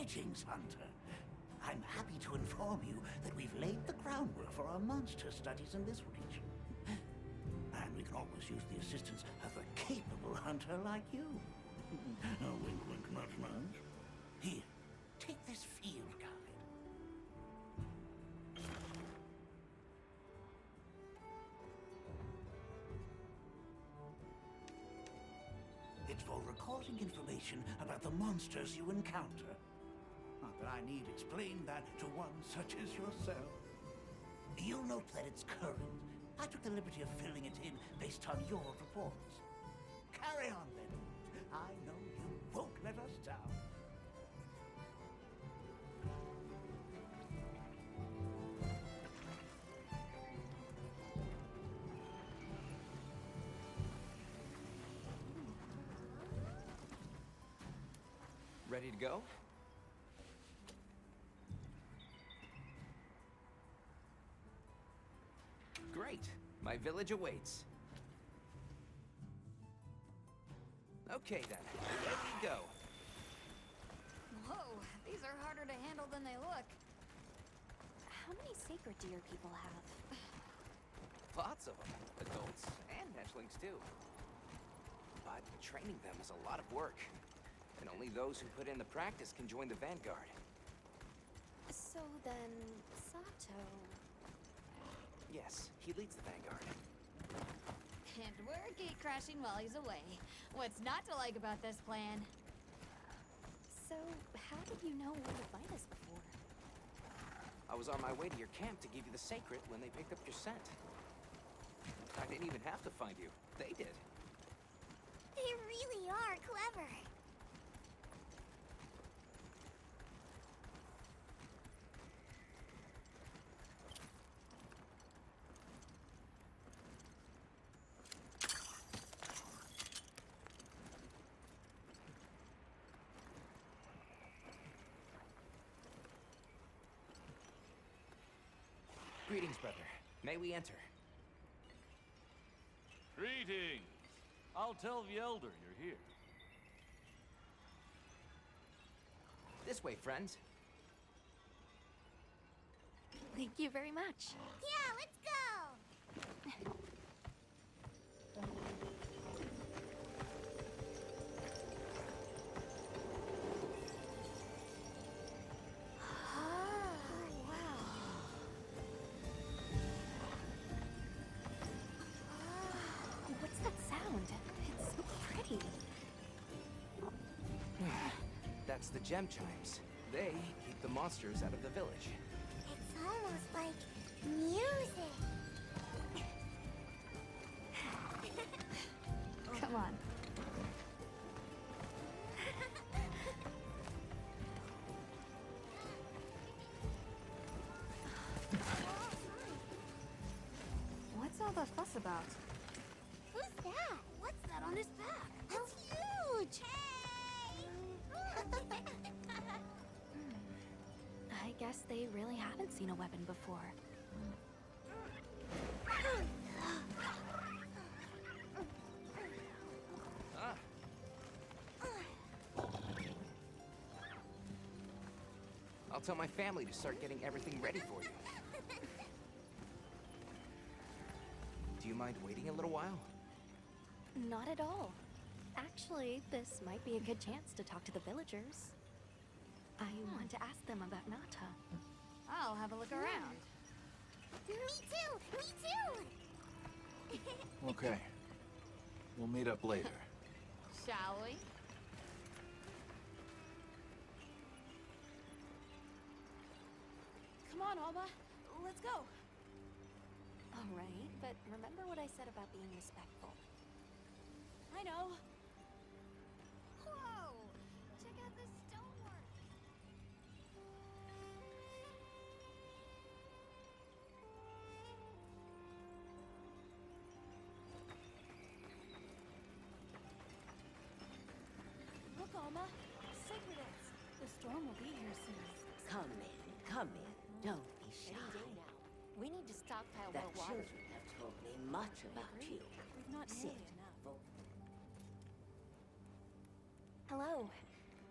Greetings, Hunter. I'm happy to inform you that we've laid the groundwork for our monster studies in this region. And we can always use the assistance of a capable hunter like you. Wink, wink, nudge, nudge. Here, take this field guide. It's for recording information about the monsters you encounter. Not that I need explain that to one such as yourself. You'll note that it's current. I took the liberty of filling it in based on your reports. Carry on then. I know you won't let us down. Ready to go? Great. My village awaits. Okay then, here we go. Whoa, these are harder to handle than they look. How many sacred deer people have? Lots of them. Adults and hatchlings too. But training them is a lot of work. And only those who put in the practice can join the Vanguard. So then, Sato... Yes, he leads the Vanguard. And we're gate crashing while he's away. What's not to like about this plan? So, how did you know where to find us before? I was on my way to your camp to give you the sacred when they picked up your scent. I didn't even have to find you. They did. They really are clever. Greetings, brother. May we enter? Greetings. I'll tell the Elder you're here. This way, friends. Thank you very much. Yeah, let's go! What's that sound? It's so pretty. That's the gem chimes. They keep the monsters out of the village. It's almost like music. Come on. What's all the fuss about? Who's that? What's that on his back? That's huge! Hey! I guess they really haven't seen a weapon before. Ah. I'll tell my family to start getting everything ready for you. Do you mind waiting a little while? Not at all. Actually, this might be a good chance to talk to the villagers. I want to ask them about Nata. I'll have a look around. Me too! Me too! Okay. We'll meet up later. Shall we? Come on, Alma. Let's go. All right, but remember what I said about being respectful. I know. Whoa! Check out this stonework. Look, Alma. Sacred Ants. The storm will be here soon. Come in. Don't be shy. We need to stockpile The more water. children have told me much about you. We've not Sit. nearly enough. Hello.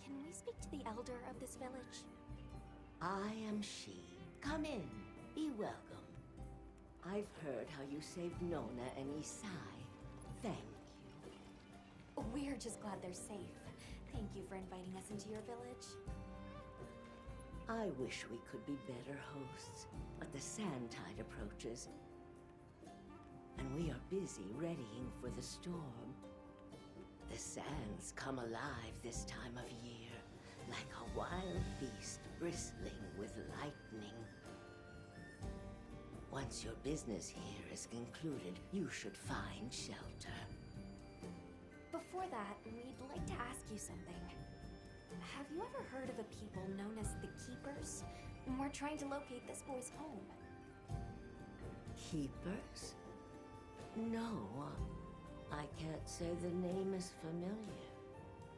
Can we speak to the elder of this village? I am she. Come in. Be welcome. I've heard how you saved Nona and Isai. Thank you. We're just glad they're safe. Thank you for inviting us into your village. I wish we could be better hosts, but the sand tide approaches, and we are busy readying for the storm. The sands come alive this time of year, like a wild beast bristling with lightning. Once your business here is concluded, you should find shelter. Before that, we'd like to ask you something. Have you ever heard of a people known as the Keepers? We're trying to locate this boy's home. Keepers? No, I can't say the name is familiar.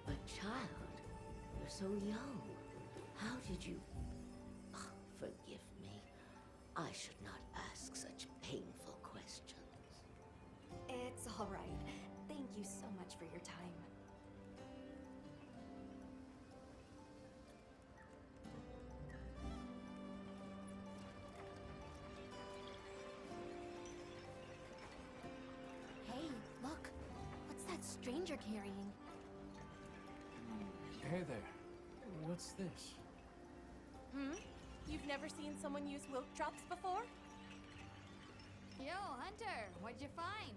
But child, you're so young. How did you... Oh, forgive me. I should not ask such painful questions. It's all right. Thank you so much for your time. Hey, look. What's that stranger carrying? Hey there. What's this? You've never seen someone use wilk drops before? Yo, Hunter, what'd you find?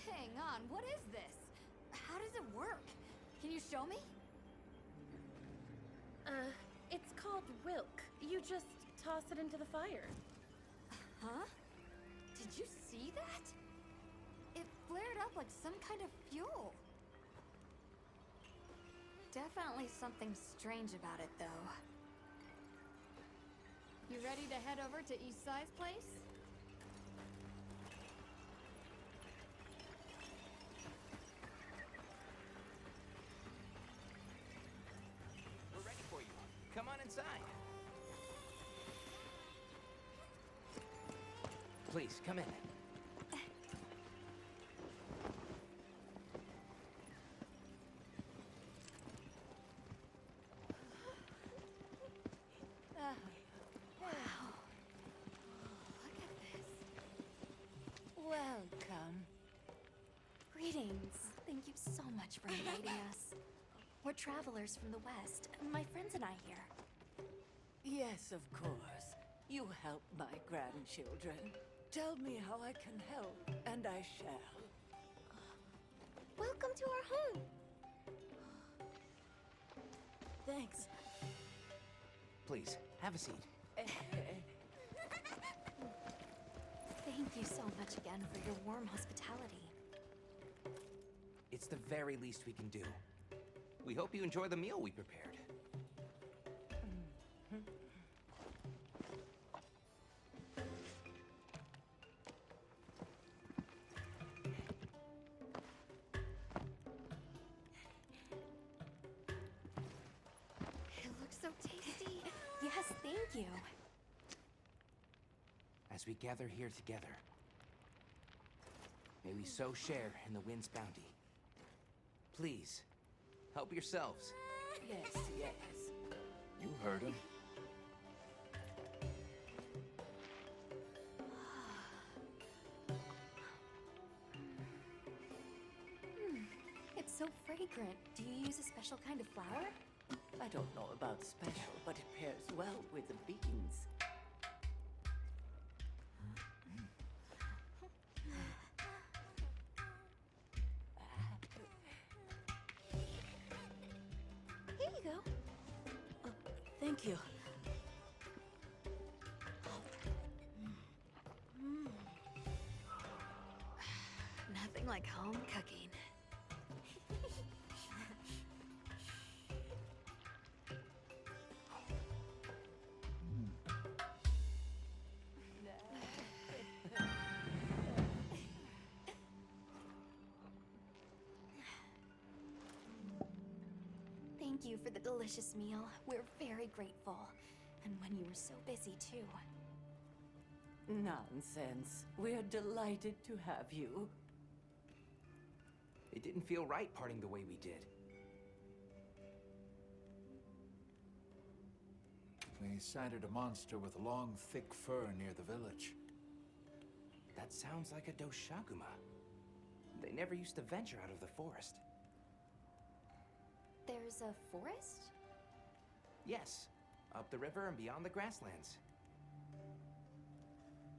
Hang on, what is this? How does it work? Can you show me? It's called wilk. You just toss it into the fire. Huh? Did you see that? It flared up like some kind of fuel. Definitely something strange about it, though. You ready to head over to Isai's place? We're ready for you. Come on inside. Please, come in. Welcome. Greetings. Thank you so much for inviting us. We're travelers from the West, my friends and I here. Yes, of course. You help my grandchildren. Tell me how I can help, and I shall. Welcome to our home. Thanks. Please, have a seat. Thank you so much again for your warm hospitality. It's the very least we can do. We hope you enjoy the meal we prepared. It looks so tasty. Yes, thank you. As we gather here together, may we so share in the wind's bounty. Please, help yourselves. Yes, yes. You heard him. It's so fragrant. Do you use a special kind of flower? I don't know about special, but it pairs well with the beans. Here you go. Thank you. Nothing like home cooking. Thank you for the delicious meal. We're very grateful. And when you were so busy, too. Nonsense. We're delighted to have you. It didn't feel right parting the way we did. We sighted a monster with long, thick fur near the village. That sounds like a Doshaguma. They never used to venture out of the forest. There's a forest? Yes, up the river and beyond the grasslands.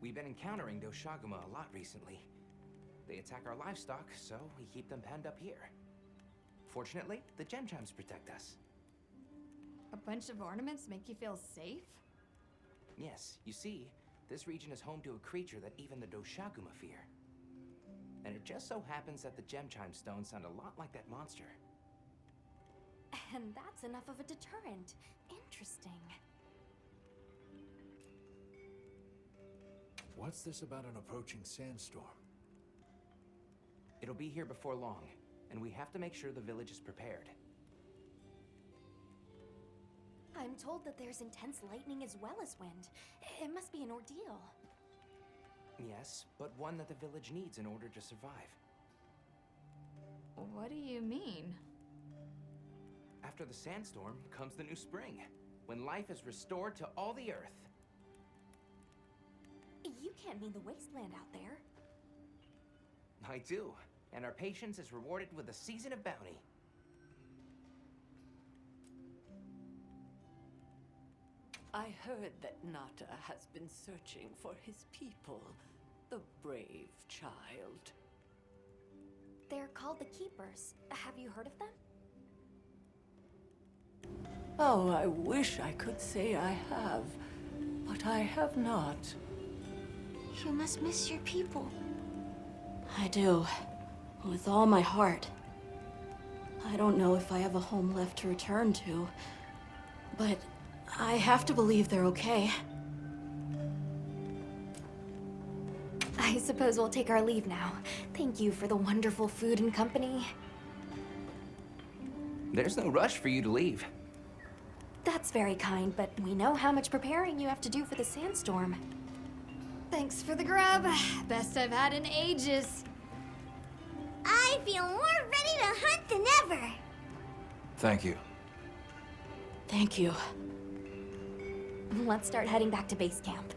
We've been encountering Doshaguma a lot recently. They attack our livestock, so we keep them penned up here. Fortunately, the gem chimes protect us. A bunch of ornaments make you feel safe? Yes, you see, this region is home to a creature that even the Doshaguma fear. And it just so happens that the gem chime stones sound a lot like that monster. And that's enough of a deterrent. Interesting. What's this about an approaching sandstorm? It'll be here before long, and we have to make sure the village is prepared. I'm told that there's intense lightning as well as wind. It must be an ordeal. Yes, but one that the village needs in order to survive. What do you mean? After the sandstorm comes the new spring, when life is restored to all the earth. You can't mean the wasteland out there. I do, and our patience is rewarded with a season of bounty. I heard that Nata has been searching for his people, the brave child. They're called the Keepers. Have you heard of them? Oh, I wish I could say I have, but I have not. You must miss your people. I do. With all my heart. I don't know if I have a home left to return to, but I have to believe they're okay. I suppose we'll take our leave now. Thank you for the wonderful food and company. There's no rush for you to leave. That's very kind, but we know how much preparing you have to do for the sandstorm. Thanks for the grub. Best I've had in ages. I feel more ready to hunt than ever. Thank you. Thank you. Let's start heading back to base camp.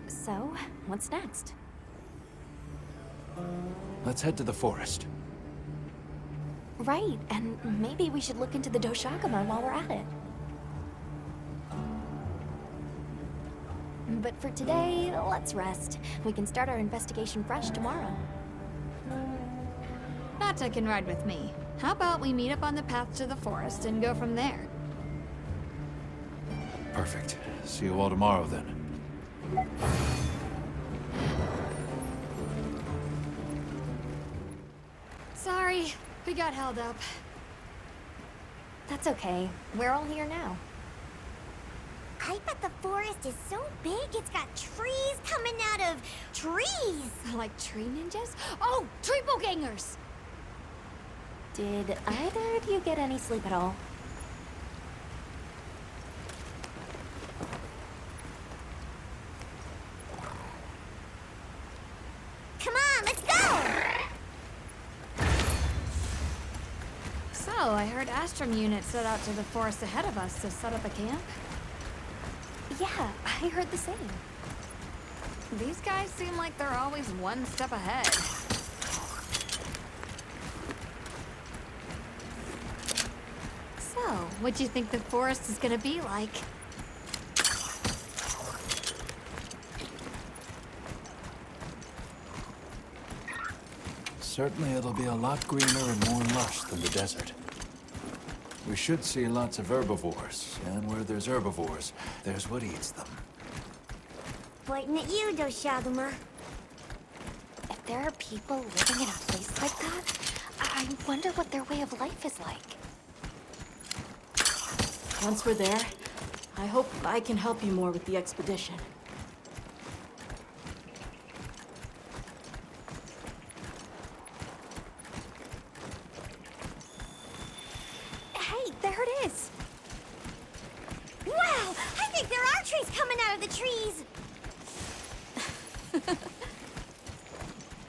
So, what's next? Let's head to the forest. Right, and maybe we should look into the Doshaguma while we're at it. But for today, let's rest. We can start our investigation fresh tomorrow. Nata can ride with me. How about we meet up on the path to the forest and go from there? Perfect. See you all tomorrow then. Sorry, we got held up. That's okay. We're all here now. I bet the forest is so big it's got trees coming out of trees. Like tree ninjas? Oh, triple gangers! Did either of you get any sleep at all? Come on, let's go! So, I heard Astrum units set out to the forest ahead of us to set up a camp. Yeah, I heard the same. These guys seem like they're always one step ahead. So, what do you think the forest is gonna be like? Certainly it'll be a lot greener and more lush than the desert. We should see lots of herbivores, and where there's herbivores, there's what eats them. Pointing at you, Doshaguma. If there are people living in a place like that, I wonder what their way of life is like. Once we're there, I hope I can help you more with the expedition. Hey, Wait, there it is. Wow! I think there are trees coming out of the trees!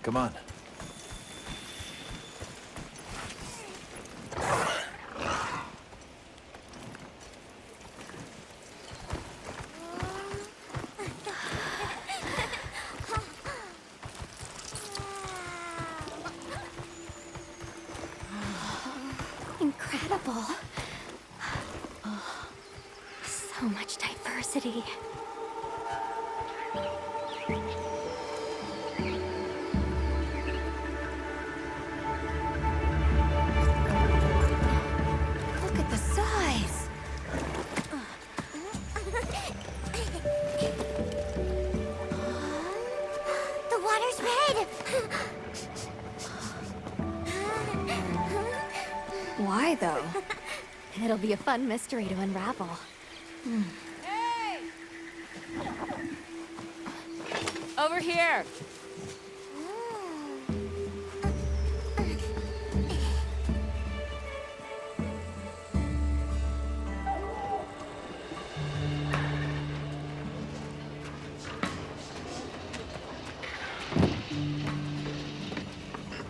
Come on. Incredible. So much diversity. Look at the size. The water's red. Why, though? It'll be a fun mystery to unravel. Hey! Over here!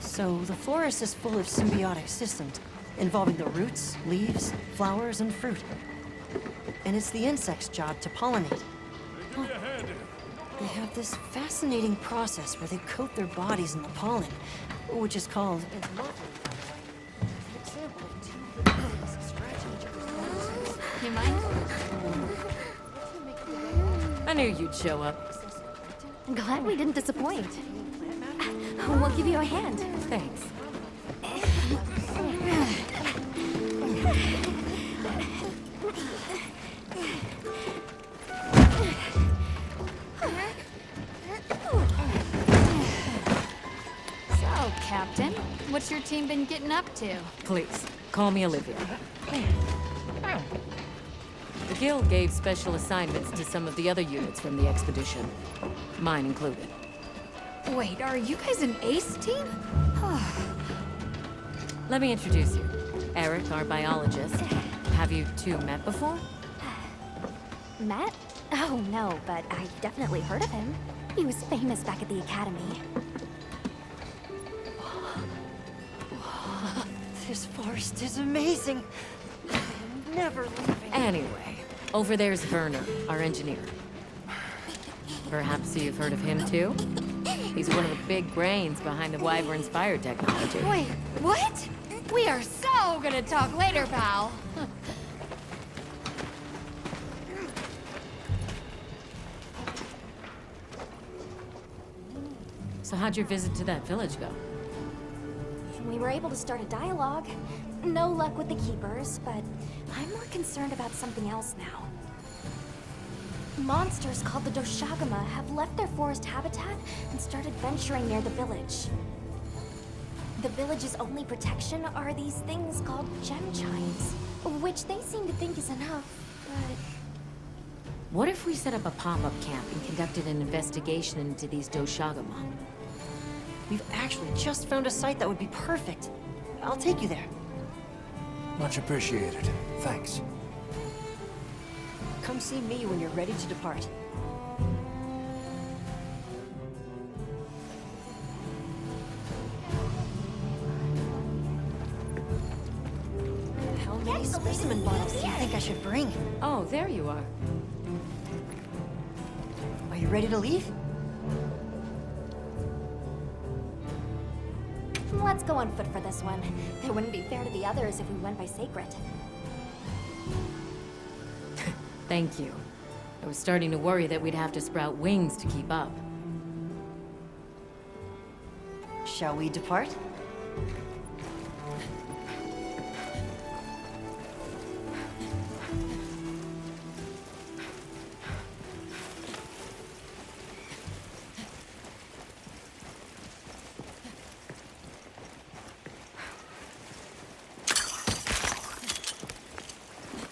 So, the forest is full of symbiotic systems, involving the roots, leaves, flowers, and fruit. And it's the insects' job to pollinate. They have this fascinating process where they coat their bodies in the pollen, which is called... You mind? I knew you'd show up. Glad we didn't disappoint. We'll give you a hand. Thanks. So, Captain, what's your team been getting up to? Please, call me Olivia. The Guild gave special assignments to some of the other units from the expedition, mine included. Wait, are you guys an ace team? Let me introduce you. Eric, our biologist. Have you two met before? Matt? Oh, no, but I've definitely heard of him. He was famous back at the academy. This forest is amazing. I'm never leaving. Anyway, over there's Werner, our engineer. Perhaps you've heard of him too? He's one of the big brains behind the Wyvern's fire technology. Wait, what? We are so gonna talk later, pal. So how'd your visit to that village go? We were able to start a dialogue. No luck with the Keepers, but I'm more concerned about something else now. Monsters called the Doshagama have left their forest habitat and started venturing near the village. The village's only protection are these things called gem chimes, which they seem to think is enough, but... What if we set up a pop-up camp and conducted an investigation into these Doshagama? We've actually just found a site that would be perfect. I'll take you there. Much appreciated. Thanks. Come see me when you're ready to depart. How many specimen bottles do you think I should bring? Oh, there you are. Are you ready to leave? Let's go on foot for this one. It wouldn't be fair to the others if we went by Sacred. Thank you. I was starting to worry that we'd have to sprout wings to keep up. Shall we depart?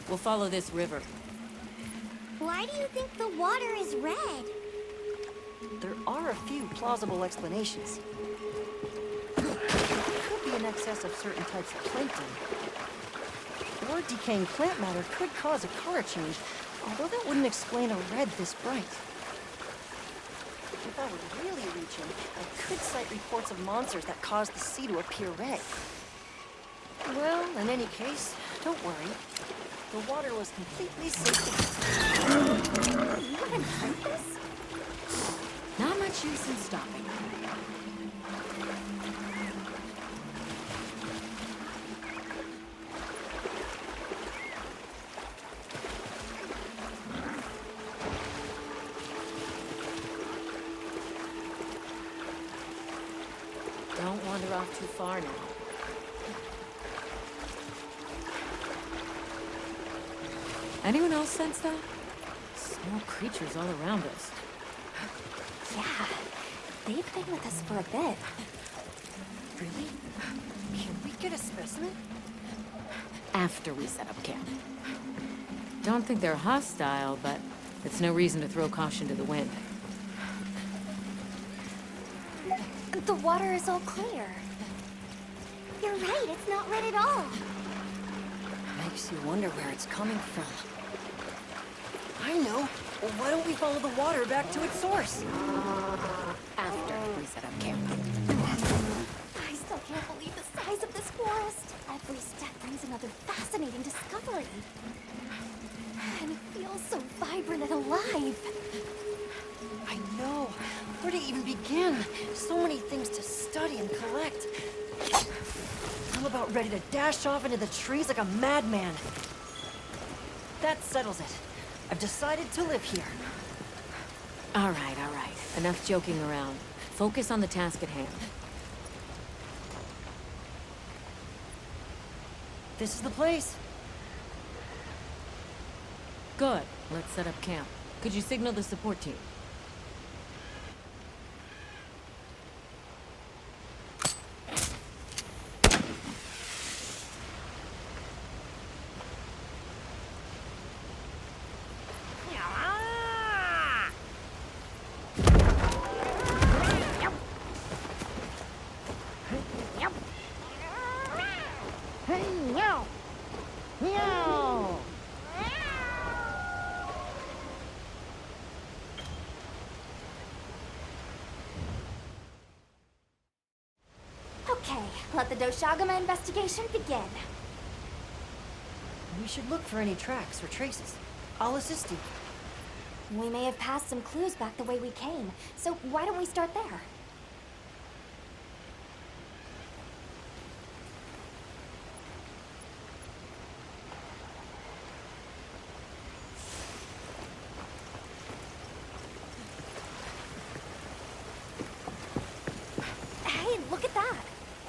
We'll follow this river. Why do you think the water is red? There are a few plausible explanations. It could be in excess of certain types of plankton. More decaying plant matter could cause a color change, although that wouldn't explain a red this bright. If I were really reaching, I could cite reports of monsters that caused the sea to appear red. Well, in any case, don't worry. The water was completely safe. You wouldn't hurt this? Not much use in stopping. Don't wander off too far now. Anyone else sense that? Small creatures all around us. Yeah, they've been with us for a bit. Really? Can we get a specimen? After we set up camp. Don't think they're hostile, but it's no reason to throw caution to the wind. The water is all clear. You're right, it's not red at all. Makes you wonder where it's coming from. I know. Well, why don't we follow the water back to its source? After we set up camp. I still can't believe the size of this forest. Every step brings another fascinating discovery. And it feels so vibrant and alive. I know. Where to even begin? So many things to study and collect. I'm about ready to dash off into the trees like a madman. That settles it. I've decided to live here. All right. Enough joking around. Focus on the task at hand. This is the place. Good. Let's set up camp. Could you signal the support team? Okay, let the Doshagama investigation begin. We should look for any tracks or traces. I'll assist you. We may have passed some clues back the way we came, so why don't we start there? Hey, look at that!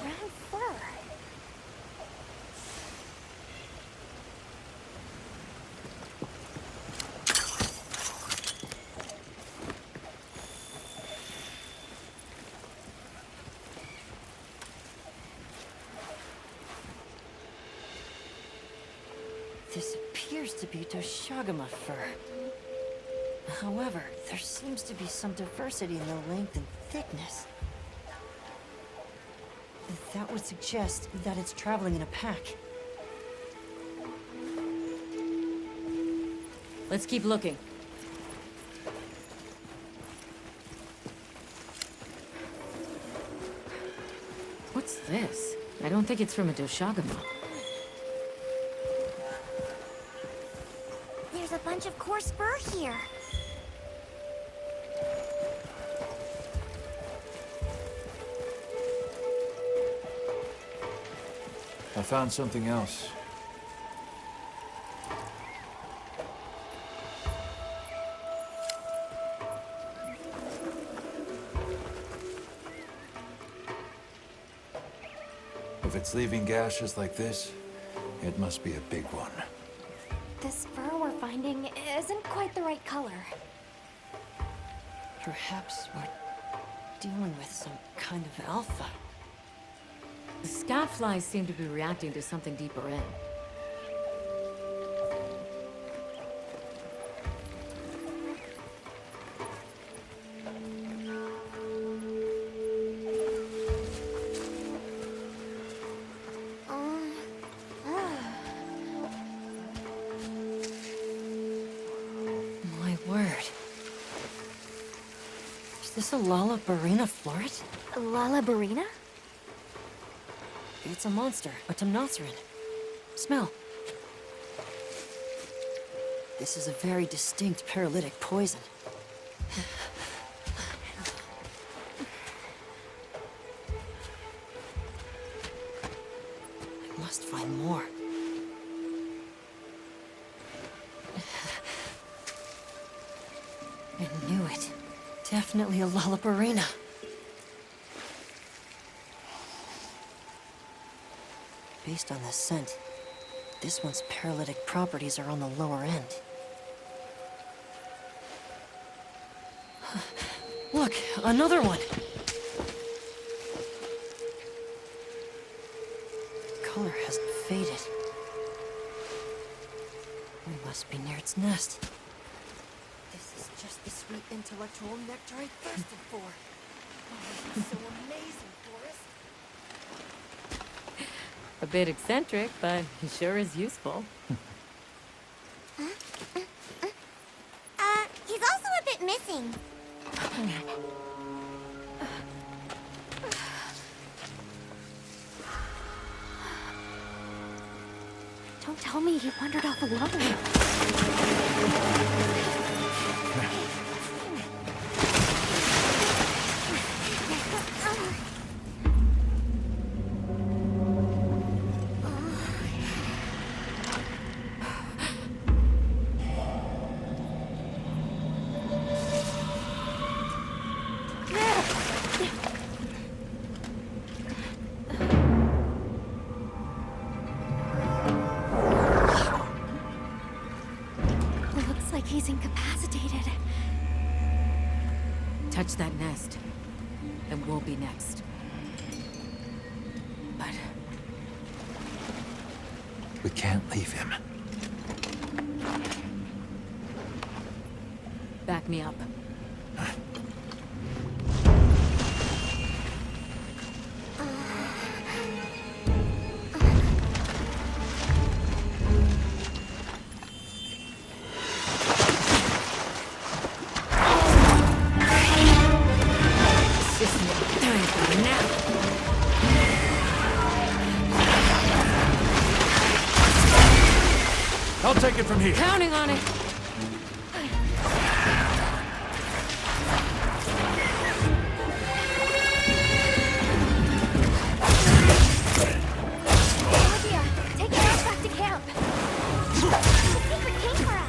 Brown fur. This appears to be Doshagama fur. However, there seems to be some diversity in the length and thickness. That would suggest that it's traveling in a pack. Let's keep looking. What's this? I don't think it's from a Doshagama. There's a bunch of coarse fur here. I found something else. If it's leaving gashes like this, it must be a big one. This fur we're finding isn't quite the right color. Perhaps we're dealing with some kind of alpha. The scat flies seem to be reacting to something deeper in. this a Lollabarina floret? Lollabarina? It's a monster, a Temnoceran. Smell. This is a very distinct paralytic poison. I must find more. I knew it. Definitely a Lollabarina. Based on the scent, this one's paralytic properties are on the lower end. Look, another one! Color hasn't faded. We must be near its nest. This is just the sweet intellectual nectar I thirsted for. Oh, this is so amazing, Forrest. A bit eccentric, but he sure is useful. He's also a bit missing. Don't tell me he wandered off alone. Looks like he's incapacitated. Touch that nest, and we'll be next. But We can't leave him. back me up. I'll take it from here. Counting on it. Olivia, take us back to camp. The secret came for us.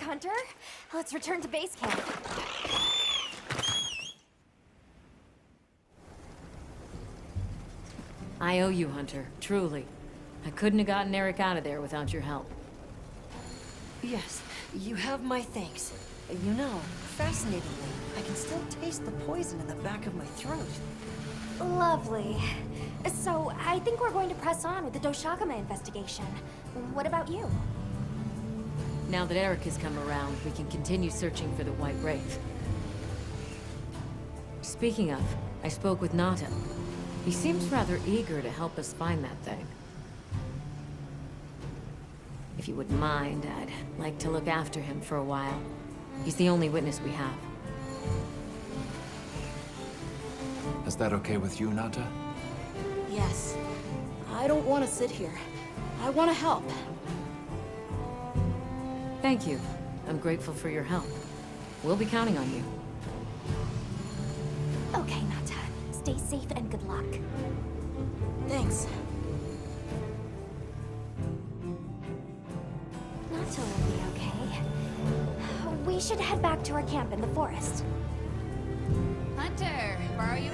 Hunter. Let's return to base camp. I owe you, Hunter. Truly. I couldn't have gotten Eric out of there without your help. Yes, you have my thanks. You know, fascinatingly, I can still taste the poison in the back of my throat. Lovely. So, I think we're going to press on with the Doshakama investigation. What about you? Now that Eric has come around, we can continue searching for the White Wraith. Speaking of, I spoke with Nata. He seems rather eager to help us find that thing. If you wouldn't mind, I'd like to look after him for a while. He's the only witness we have. Is that okay with you, Nata? Yes. I don't want to sit here. I want to help. Thank you. I'm grateful for your help. We'll be counting on you. Okay, Nata. Stay safe and good luck. Thanks. Nata will be okay. We should head back to our camp in the forest. Hunter, borrow you